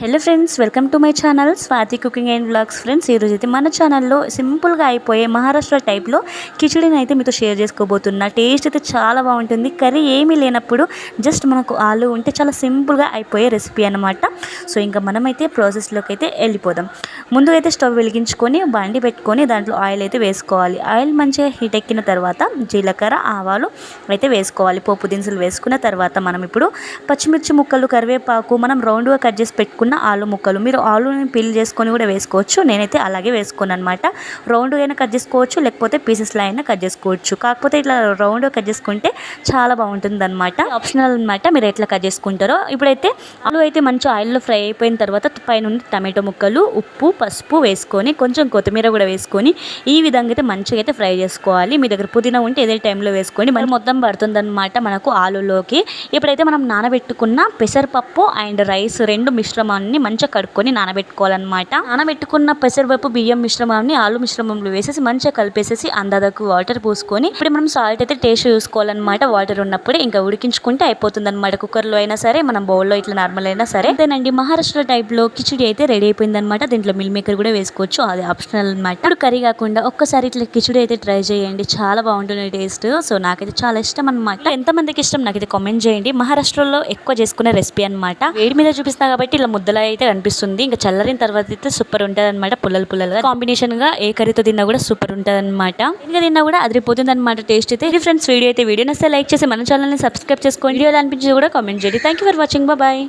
Hello friends, welcome to my channel Swathi cooking and vlogs. Friends, ఈరోజు అయితే మన ఛానల్లో సింపుల్గా అయిపోయే మహారాష్ట్ర టైప్లో కిచిడిని అయితే మీతో షేర్ చేసుకోబోతున్నా. టేస్ట్ అయితే చాలా బాగుంటుంది. కర్రీ ఏమీ లేనప్పుడు జస్ట్ మనకు ఆలు ఉంటే చాలా సింపుల్గా అయిపోయే రెసిపీ అనమాట. సో ఇంకా మనమైతే ప్రాసెస్లోకి అయితే వెళ్ళిపోదాం. ముందుగా అయితే స్టవ్ వెలిగించుకొని బండి పెట్టుకొని దాంట్లో ఆయిల్ అయితే వేసుకోవాలి. ఆయిల్ మంచిగా హీట్ ఎక్కిన తర్వాత జీలకర్ర, ఆవాలు అయితే వేసుకోవాలి. పోపు దినుసులు వేసుకున్న తర్వాత మనం ఇప్పుడు పచ్చిమిర్చి ముక్కలు, కరివేపాకు, మనం రౌండ్గా కట్ చేసి పెట్టుకున్న ఆలు ముక్కలు, మీరు ఆలుని పీల్ చేసుకొని కూడా వేసుకోవచ్చు. నేనైతే అలాగే వేసుకున్నాను అనమాట. రౌండ్గా అయినా కట్ చేసుకోవచ్చు, లేకపోతే పీసెస్లో అయినా కట్ చేసుకోవచ్చు. కాకపోతే ఇట్లా రౌండ్గా కట్ చేసుకుంటే చాలా బాగుంటుంది అనమాట. ఆప్షనల్ అనమాట, మీరు ఎట్లా కట్ చేసుకుంటారో. ఇప్పుడైతే ఆలు అయితే మంచి ఆయిల్లో ఫ్రై అయిపోయిన తర్వాత పైన టమాటో ముక్కలు, ఉప్పు, పసుపు వేసుకొని కొంచెం కొత్తిమీర కూడా వేసుకొని ఈ విధంగా అయితే మంచిగా అయితే ఫ్రై చేసుకోవాలి. మీ దగ్గర పుదీనా ఉంటే ఇదే టైంలో వేసుకోండి. మరి మొత్తం పడుతుంది అనమాట మనకు ఆలులోకి. ఇప్పుడైతే మనం నానబెట్టుకున్న పెసరపప్పు అండ్ రైస్ రెండు మిశ్రమాన్ని మంచిగా కడుక్కొని నానబెట్టుకోవాలన్నమాట. నానబెట్టుకున్న పెసరపప్పు, బియ్యం మిశ్రమాన్ని ఆలు మిశ్రమంలో వేసేసి మంచిగా కలిపేసేసి అందాదకు వాటర్ పోసుకొని ఇప్పుడు మనం సాల్ట్ అయితే టేస్ట్ చూసుకోవాలన్నమాట. వాటర్ ఉన్నప్పుడే ఇంకా ఉడికించుకుంటే అయిపోతుంది అనమాట. కుక్కర్లో అయినా సరే, మనం బౌల్లో ఇట్లా నార్మల్ అయినా సరే. అంతేనండి, మహారాష్ట్ర టైప్లో కిచిడి అయితే రెడీ అయిపోయింది అనమాట. దీంట్లో మిల్ మేకర్ కూడా వేసుకోవచ్చు, అది ఆప్షనల్ అనమాట. ఇప్పుడు కర్రీ కాకుండా ఒక్కసారి ఇట్లా కిచిడి అయితే ట్రై చేయండి, చాలా బాగుంటుంది టేస్ట్. సో నాకైతే చాలా ఇష్టం అనమాట. ఎంతమందికి ఇష్టం నాకైతే కామెంట్ చేయండి. మహారాష్ట్రలో ఎక్కువ చేసుకునే రెసిపీ అనమాట. వేడి మీద చూపిస్తా కాబట్టి ఇలా ముద్దలా అయితే కనిపిస్తుంది. ఇంకా చల్లరిన తర్వాత అయితే సూపర్ ఉంటుంది అనమాట. పుల్లలుగా కాంబినేషన్ గా ఏ కర్రీతో తిన్నా కూడా సూపర్ ఉంటుంది అనమాట. ఇంకా తిన్నా కూడా అదిరిపోతుంది అనమాట టేస్ట్ అయితే. ఫ్రెండ్స్, వీడియో నచ్చితే లైక్ చేసి మన ఛానల్ ని సబ్స్క్రైబ్ చేసుకోండి. వీడియోలో అనిపించింది కూడా కామెంట్ చేయండి. Thank you for watching. Bye.